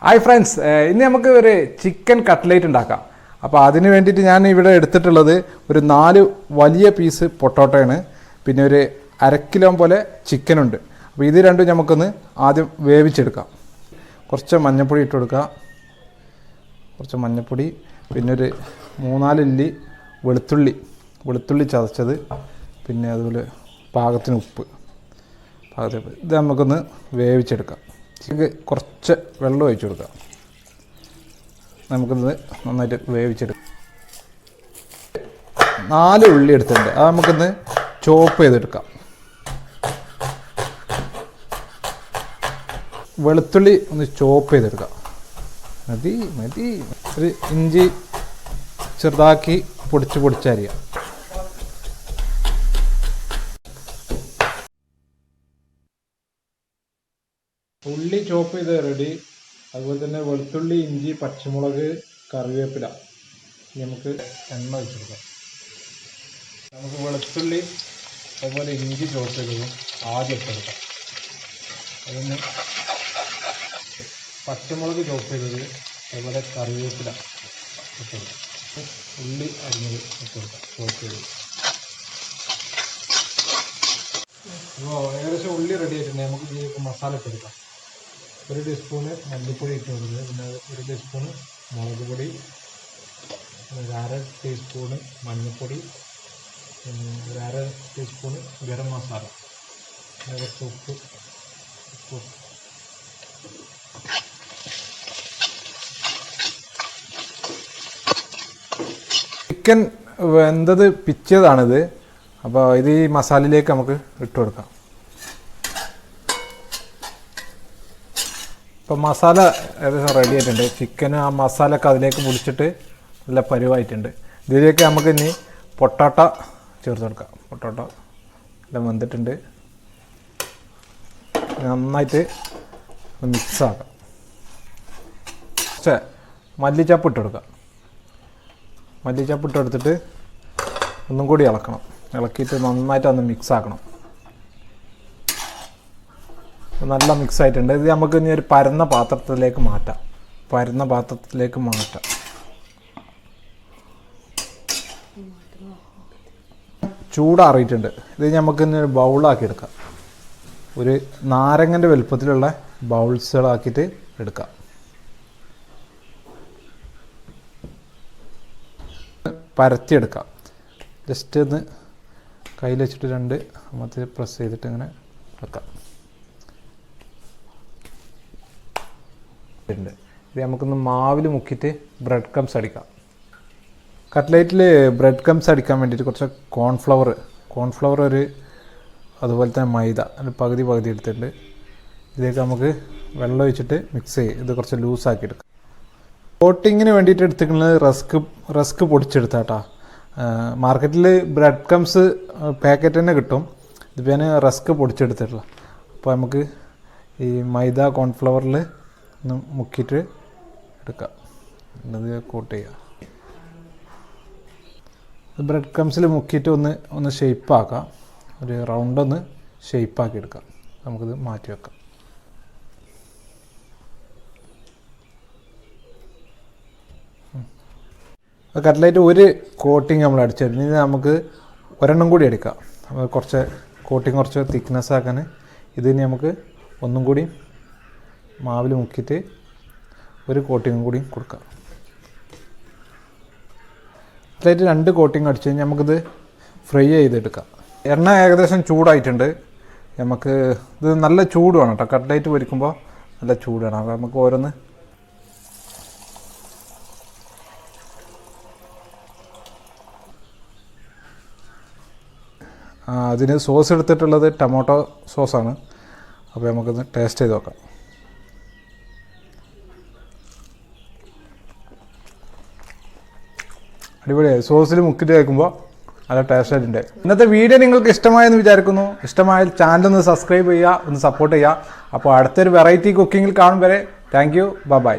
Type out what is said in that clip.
Hi friends, ഇന്ന് നമുക്ക് ഒരു ചിക്കൻ കട്ട്ലേറ്റ് ഉണ്ടാക്കാം. അപ്പോൾ അതിന് വേണ്ടിയിട്ട് ഞാൻ ഇവിടെ എടുത്തിട്ടുള്ളത് ഒരു 4 വലിയ പീസ് പൊട്ടോട്ടോയാണ്, പിന്നെ ഒരു 1/2 കിലോ പോലെ ചിക്കനുണ്ട്. അപ്പോൾ ഇത് രണ്ടും നമുക്കൊന്ന് ആദ്യം വേവിച്ചെടുക്കാം. കുറച്ച് മഞ്ഞൾപ്പൊടി ഇട്ട് കൊടുക്കുക, കുറച്ച് മഞ്ഞൾപ്പൊടി, പിന്നെ ഒരു 3-4 ഇല്ലി വെളുത്തുള്ളി ചതച്ചത്, പിന്നെ അതുപോലെ പാകത്തിന് ഉപ്പ്. ഇത് നമുക്കൊന്ന് വേവിച്ചെടുക്കാം. കുറച്ച് വെള്ളം ഒഴിച്ചു കൊടുക്കാം. നമുക്കിത് നന്നായിട്ട് വേവിച്ചെടുക്കാം. 4 ഉള്ളി എടുത്തിട്ടുണ്ട്, അത് നമുക്കൊന്ന് ചോപ്പ് ചെയ്തെടുക്കാം. വെളുത്തുള്ളി ഒന്ന് ചോപ്പ് ചെയ്തെടുക്കാം. മതി. ഒരു ഇഞ്ചി ചെറുതാക്കി പൊടിച്ചരിയാം. ഉള്ളി ചോപ്പ് ചെയ്ത് റെഡി. അതുപോലെ തന്നെ വെളുത്തുള്ളി, ഇഞ്ചി, പച്ചമുളക്, കറിവേപ്പില. നമുക്ക് എണ്ണ വെച്ചെടുക്കാം. നമുക്ക് വെളുത്തുള്ളി അതുപോലെ ഇഞ്ചി ചോപ്പ് ചെയ്തതും ആദ്യം ഇട്ടെടുക്കാം. അതിന് പച്ചമുളക് ചോപ്പ് ചെയ്തത്, അതുപോലെ കറിവേപ്പില ഇട്ടെടുക്കാം. ഉള്ളി അരിഞ്ഞത് ഇട്ടെടുക്കാം, ചോപ്പ് ചെയ്തത്. അപ്പോൾ ഏകദേശം ഉള്ളി റെഡി ആയിട്ടുണ്ട്. നമുക്ക് ഇതിലേക്ക് മസാല ഇട്ടെടുക്കാം. 1 ടീസ്പൂണ് മല്ലിപ്പൊടി ഇട്ട് കൊടുക്കുന്നത്, പിന്നെ 1 ടീസ്പൂണ് മുളക് പൊടി, 1/2 ടീസ്പൂണ് മഞ്ഞൾപ്പൊടി, പിന്നെ 1/2 ടീസ്പൂണ് ഗരം മസാല, കുറച്ച് ഉപ്പ്. ചിക്കൻ വെന്തത് പിച്ചതാണിത്. അപ്പോൾ ഇത് ഈ മസാലയിലേക്ക് നമുക്ക് ഇട്ട് കൊടുക്കാം. ഇപ്പോൾ മസാല ഏകദേശം റെഡി ആയിട്ടുണ്ട്. ചിക്കന് ആ മസാലയൊക്കെ അതിലേക്ക് മുടിച്ചിട്ട് നല്ല പരുവായിട്ടുണ്ട്. ഇതിലേക്ക് നമുക്ക് ഇനി പൊട്ടാട്ട ചേർത്ത് കൊടുക്കാം. പൊട്ടാട്ട എല്ലാം വെന്തിട്ടുണ്ട്. നന്നായിട്ട് മിക്സാക്കാം. പക്ഷേ മല്ലിച്ചപ്പ് ഇട്ട് കൊടുക്കാം. മല്ലിച്ചപ്പ് ഇട്ട് കൊടുത്തിട്ട് ഒന്നും കൂടി ഇളക്കണം. ഇളക്കിയിട്ട് നന്നായിട്ട് ഒന്ന് മിക്സ് ആക്കണം. നല്ല മിക്സ് ആയിട്ടുണ്ട്. ഇത് നമുക്ക് ഇനി ഒരു പരന്ന പാത്രത്തിലേക്ക് മാറ്റാം. ചൂടാറിയിട്ടുണ്ട്. ഇത് നമുക്ക് ഇനി ഒരു ബൗളാക്കി എടുക്കാം. ഒരു നാരങ്ങൻ്റെ വലുപ്പത്തിലുള്ള ബൗൾസുകളാക്കിയിട്ട് എടുക്കാം. പരത്തിയെടുക്കാം. ജസ്റ്റ് ഒന്ന് കയ്യിൽ വെച്ചിട്ട് 2 അമ്മത്തിൽ പ്രസ് ചെയ്തിട്ട് ഇങ്ങനെ വെക്കാം. ഇത് നമുക്കൊന്ന് മാവിൽ മുക്കിയിട്ട് ബ്രെഡ് ക്രംസ് അടിക്കാം. കട്ട്ലേറ്റിൽ ബ്രെഡ് ക്രംസ് അടിക്കാൻ വേണ്ടിയിട്ട് കുറച്ച് കോൺഫ്ലവർ ഒരു, അതുപോലെ തന്നെ മൈദ ഒരു പകുതി എടുത്തിട്ടുണ്ട്. ഇതിലേക്ക് നമുക്ക് വെള്ളം ഒഴിച്ചിട്ട് മിക്സ് ചെയ്യും. ഇത് കുറച്ച് ലൂസാക്കി എടുക്കാം. കോട്ടിങ്ങിന് വേണ്ടിയിട്ട് എടുത്തിരിക്കുന്നത് റസ്ക് പൊടിച്ചെടുത്താട്ടാ. മാർക്കറ്റിൽ ബ്രെഡ് ക്രംസ് പാക്കറ്റ് തന്നെ കിട്ടും. ഇതിപ്പോൾ ഞാൻ റസ്ക് പൊടിച്ചെടുത്തിട്ടുള്ള. അപ്പോൾ നമുക്ക് ഈ മൈദ കോൺഫ്ലവറിൽ ഒന്ന് മുക്കിയിട്ട് എടുക്കാം. അത് കോട്ട് ചെയ്യാം. ബ്രെഡ് ക്രംസിൽ മുക്കിയിട്ട് ഒന്ന് ഷേപ്പാക്കാം. ഒരു റൗണ്ടൊന്ന് ഷേപ്പാക്കി എടുക്കാം. നമുക്കിത് മാറ്റി വെക്കാം. കട്ട്ലേറ്റ് ഒരു കോട്ടിങ് നമ്മൾ അടിച്ചിട്ടുണ്ട്. ഇനി നമുക്ക് ഒരെണ്ണം കൂടി എടുക്കാം. കുറച്ച് കോട്ടിങ് കുറച്ച് തിക്നെസ് ആക്കാൻ ഇതിന് നമുക്ക് ഒന്നും കൂടി മാവിൽ മുക്കിയിട്ട് ഒരു കോട്ടിങ്ങും കൂടി കൊടുക്കാം. കട്ട്ലേറ്റ് 2 കോട്ടിങ് അടിച്ച് കഴിഞ്ഞാൽ നമുക്കിത് ഫ്രൈ ചെയ്തെടുക്കാം. എണ്ണ ഏകദേശം ചൂടായിട്ടുണ്ട്. നമുക്ക് ഇത് നല്ല ചൂട് വേണം കേട്ടോ. കട്ട്ലേറ്റ് പൊരിക്കുമ്പോൾ നല്ല ചൂട് വേണം. അപ്പോൾ നമുക്ക് ഓരോന്ന് അതിന് സോസ് എടുത്തിട്ടുള്ളത് ടൊമാറ്റോ സോസാണ്. അപ്പോൾ നമുക്കൊന്ന് ടേസ്റ്റ് ചെയ്ത് നോക്കാം. അടിപൊളിയായി. സോസിൽ മുക്കിയിട്ട് കഴിക്കുമ്പോൾ നല്ല ടേസ്റ്റ് ആയിട്ടുണ്ട്. ഇന്നത്തെ വീഡിയോ നിങ്ങൾക്ക് ഇഷ്ടമായെന്ന് വിചാരിക്കുന്നു. ഇഷ്ടമായാൽ ചാനൽ ഒന്ന് സബ്സ്ക്രൈബ് ചെയ്യുക, ഒന്ന് സപ്പോർട്ട് ചെയ്യുക. അപ്പോൾ അടുത്തൊരു വെറൈറ്റി കുക്കിങ്ങിൽ കാണും വരെ താങ്ക് യു. ബൈ.